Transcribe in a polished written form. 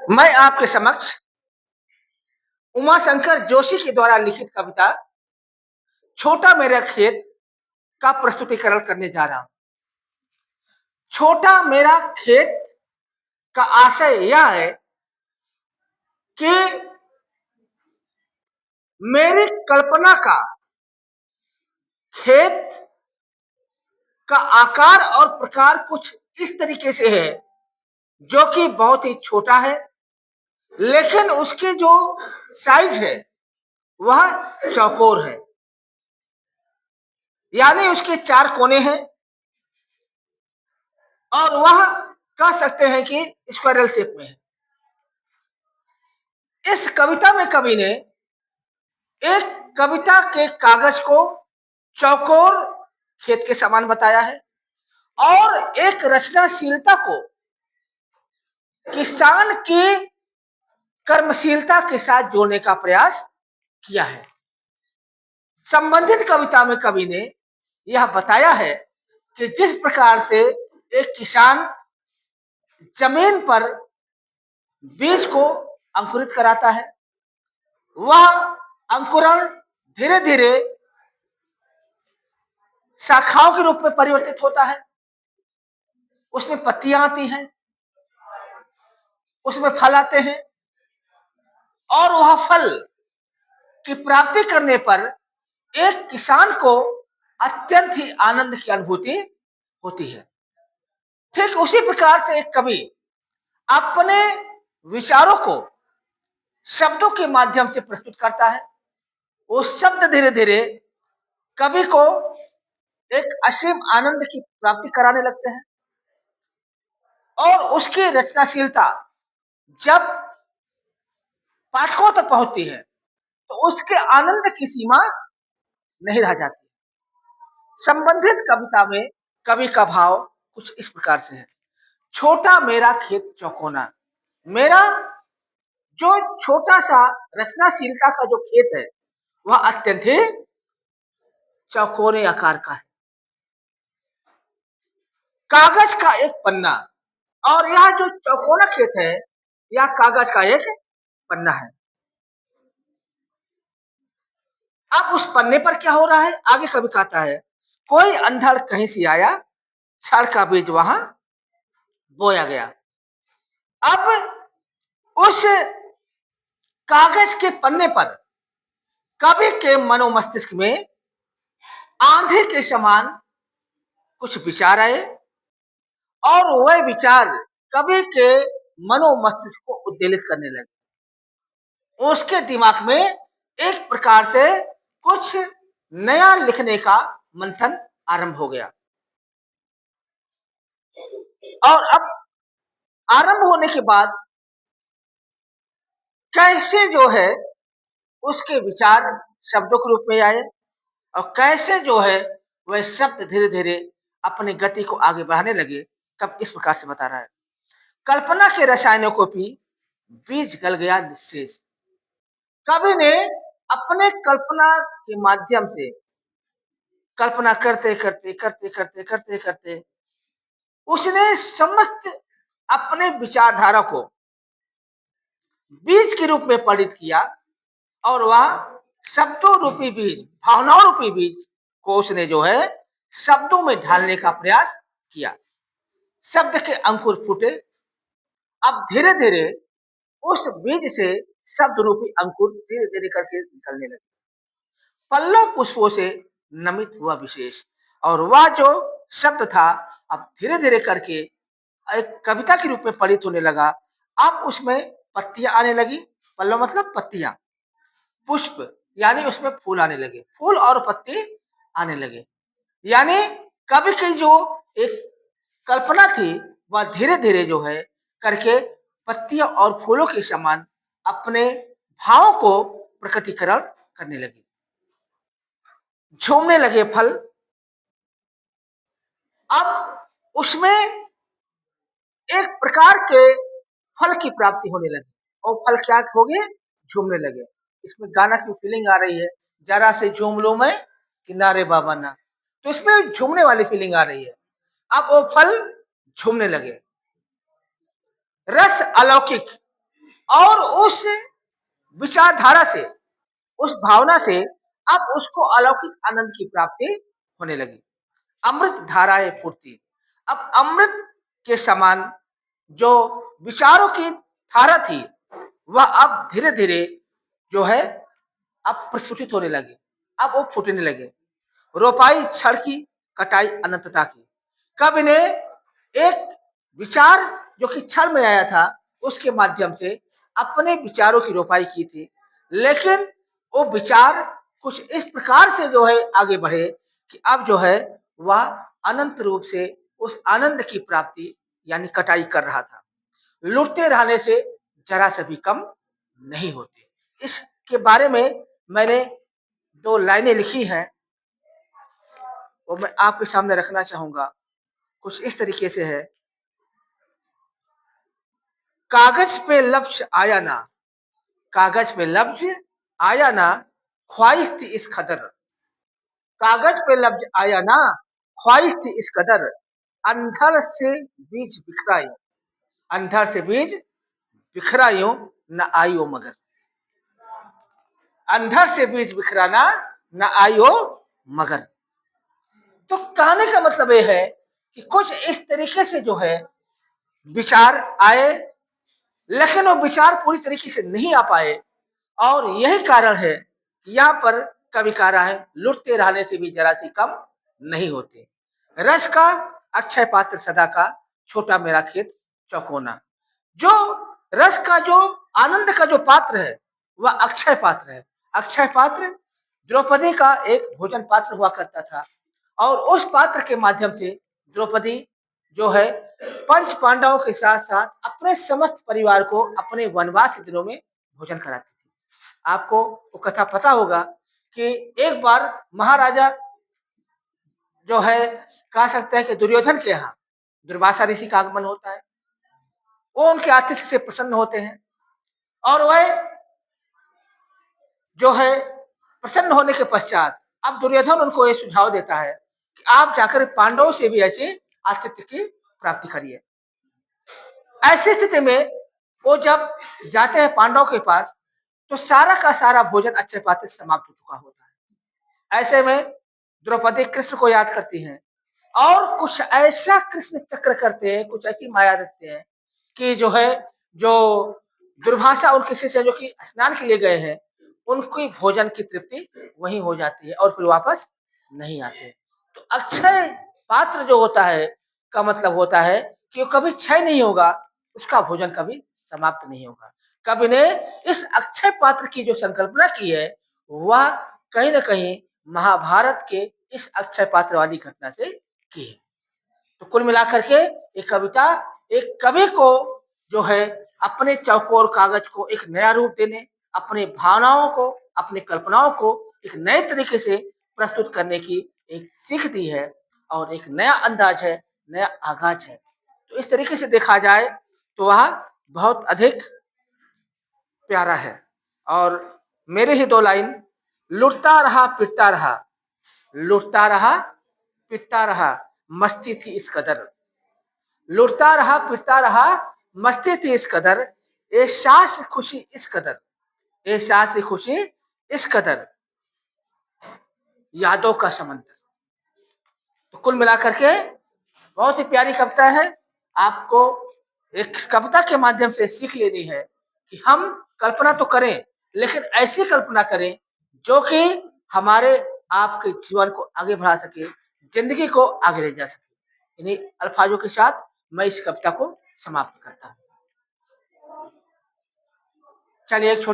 मैं आपके समक्ष उमाशंकर जोशी के द्वारा लिखित कविता छोटा मेरा खेत का प्रस्तुतिकरण करने जा रहा हूं। छोटा मेरा खेत का आशय यह है कि मेरी कल्पना का खेत का आकार और प्रकार कुछ इस तरीके से है, जो कि बहुत ही छोटा है, लेकिन उसकी जो साइज है वह चौकोर है, यानी उसके 4 कोने हैं और वह कह सकते हैं कि स्क्वायरल शेप में है। इस कविता में कवि ने एक कविता के कागज को चौकोर खेत के समान बताया है और एक रचनाशीलता को किसान की कर्मशीलता के साथ जोड़ने का प्रयास किया है। संबंधित कविता में कवि ने यह बताया है कि जिस प्रकार से एक किसान जमीन पर बीज को अंकुरित कराता है, वह अंकुरण धीरे धीरे शाखाओं के रूप में परिवर्तित होता है, उसमें पत्तियां आती हैं, उसमें फल आते हैं और वह फल की प्राप्ति करने पर एक किसान को अत्यंत ही आनंद की अनुभूति होती है। ठीक उसी प्रकार से एक कवि अपने विचारों को शब्दों के माध्यम से प्रस्तुत करता है। वो शब्द धीरे धीरे कवि को एक असीम आनंद की प्राप्ति कराने लगते हैं और उसकी रचनाशीलता जब पाठकों तक पहुंचती है तो उसके आनंद की सीमा नहीं रह जाती। संबंधित कविता में कवि का भाव कुछ इस प्रकार से है। छोटा मेरा खेत चौकोना, मेरा जो छोटा सा रचनाशीलता का जो खेत है वह अत्यंत ही चौकोने आकार का है, कागज का एक पन्ना, और यह जो चौकोना खेत है यह कागज का एक पन्ना है। अब उस पन्ने पर क्या हो रहा है, आगे कवि कहता है, कोई अंधड़ कहीं से आया, क्षण का बीज वहां बोया गया। अब उस कागज के पन्ने पर कवि के मनोमस्तिष्क में आंधी के समान कुछ विचार आए और वह विचार कवि के मनोमस्तिष्क को उद्वेलित करने लगे। उसके दिमाग में एक प्रकार से कुछ नया लिखने का मंथन आरंभ हो गया और अब आरंभ होने के बाद कैसे जो है उसके विचार शब्दों के रूप में आए और कैसे जो है वह शब्द धीरे धीरे अपनी गति को आगे बढ़ाने लगे। कब इस प्रकार से बता रहा है, कल्पना के रसायनों को भी बीज गल गया निशेष। कवि ने अपने कल्पना के माध्यम से कल्पना करते करते करते करते करते करते उसने समस्त अपने विचारधारा को बीज के रूप में परिणत किया और वह शब्दों रूपी बीज, भावनाओं रूपी बीज को उसने जो है शब्दों में ढालने का प्रयास किया। शब्द के अंकुर फूटे, अब धीरे धीरे उस बीज से शब्द रूपी अंकुर धीरे धीरे करके निकलने लगे। पल्लव पुष्पों से नमित हुआ विशेष, और वह जो शब्द था अब धीरे धीरे करके एक कविता के रूप में परिणत होने लगा। अब उसमें पत्तियां आने लगी, पल्लव मतलब पत्तियां, पुष्प यानी उसमें फूल आने लगे, फूल और पत्ते आने लगे, यानी कवि की जो एक कल्पना थी वह धीरे धीरे जो है करके पत्तियों और फूलों के समान अपने भावों को प्रकटीकरण करने लगी। झूमने लगे फल, अब उसमें एक प्रकार के फल की प्राप्ति होने लगी और फल क्या हो गए, झूमने लगे। इसमें गाना की फीलिंग आ रही है, जरा से झूम लो मैं किनारे बाबा ना, तो इसमें झूमने वाली फीलिंग आ रही है। अब वो फल झूमने लगे। रस अलौकिक और उस विचारधारा से, उस भावना से अब उसको अलौकिक आनंद की प्राप्ति होने लगी। अमृत धाराएं फूटती। अब अमृत के समान जो विचारों की धारा थी, वह अब धीरे धीरे जो है अब प्रस्फुटित होने लगी। अब वो फूटने लगे। रोपाई क्षण की, कटाई अनंतता की। कब इन्हें एक विचार जो कि क्षण में आया था, उसके माध्यम से अपने विचारों की रोपाई की थी, लेकिन वो विचार कुछ इस प्रकार से जो है आगे बढ़े कि अब जो है वह अनंत रूप से उस आनंद की प्राप्ति यानी कटाई कर रहा था। लुटते रहने से जरा से भी कम नहीं होते। इसके बारे में मैंने 2 लाइनें लिखी हैं, वो मैं आपके सामने रखना चाहूंगा। कुछ इस तरीके से है। कागज पे लफ्ज आया ना, कागज पे लफ्ज आया ना, ख्वाहिश थी इस कदर। कागज पे लफ्ज आया ना, ख्वाहिश थी इस कदर। अंधर से बीज बिखरा यूं, अंधर से बीज बिखरा यूं, न आई वो मगर। अंधर से बीज बिखराना, न आई वो मगर। तो कहने का मतलब ये है कि कुछ इस तरीके से जो है विचार आए, लेकिन वो विचार पूरी तरीके से नहीं आ पाए। और यही कारण है कि यहाँ पर कवि कह रहा है, लुटते रहने से भी जरा सी कम नहीं होते। रस का अक्षय पात्र सदा का, छोटा मेरा खेत चौकोना। जो रस का, जो आनंद का जो पात्र है, वह अक्षय पात्र है। अक्षय पात्र द्रौपदी का एक भोजन पात्र हुआ करता था, और उस पात्र के माध्यम से द्रौपदी जो है पंच पांडवों के साथ साथ अपने समस्त परिवार को अपने वनवास के दिनों में भोजन कराती थी। आपको वो कथा पता होगा कि एक बार महाराजा जो है, कह सकते हैं कि दुर्योधन के यहाँ दुर्वासा ऋषि का आगमन होता है। वो उनके आतिथ्य से प्रसन्न होते हैं, और वह जो है प्रसन्न होने के पश्चात अब दुर्योधन उनको ये सुझाव देता है कि आप जाकर पांडवों से भी ऐसे आतिथ्य की प्राप्ति करिए। ऐसी स्थिति में वो जब जाते हैं पांडवों के पास, तो सारा का सारा भोजन अच्छे पात्र से समाप्त हो चुका होता है। ऐसे में द्रौपदी कृष्ण को याद करती हैं, और कुछ ऐसा कृष्ण चक्र करते हैं, कुछ ऐसी माया रखते हैं कि जो है, जो दुर्भाषा उनके शिष्य जो कि स्नान के लिए गए हैं, उनकी भोजन की तृप्ति वहीं हो जाती है और फिर वापस नहीं आते। तो अक्षय पात्र जो होता है, का मतलब होता है कि वो कभी क्षय नहीं होगा, उसका भोजन कभी समाप्त नहीं होगा। कवि ने इस अक्षय पात्र की जो संकल्पना की है, वह कहीं ना कहीं महाभारत के इस अक्षय पात्र वाली घटना से की है। तो कुल मिलाकर के ये कविता एक कवि को जो है अपने चौकोर कागज को एक नया रूप देने, अपने भावनाओं को, अपनी कल्पनाओं को एक नए तरीके से प्रस्तुत करने की एक सीख दी है, और एक नया अंदाज है, नया आगाज है। तो इस तरीके से देखा जाए तो वह बहुत अधिक प्यारा है। और मेरे ही 2 लाइन, लुटता रहा पिटता रहा, लुटता रहा पिटता रहा, मस्ती थी इस कदर। लुटता रहा पिटता रहा, मस्ती थी इस कदर। एहसास खुशी इस कदर, एहसास खुशी इस कदर, यादों का समंदर। तो कुल मिलाकर के बहुत ही प्यारी कविता है। आपको एक कविता के माध्यम से सीख लेनी है कि हम कल्पना तो करें, लेकिन ऐसी कल्पना करें जो कि हमारे आपके जीवन को आगे बढ़ा सके, जिंदगी को आगे ले जा सके। इन्हीं अल्फाजों के साथ मैं इस कविता को समाप्त करता हूँ। चलिए एक छोटा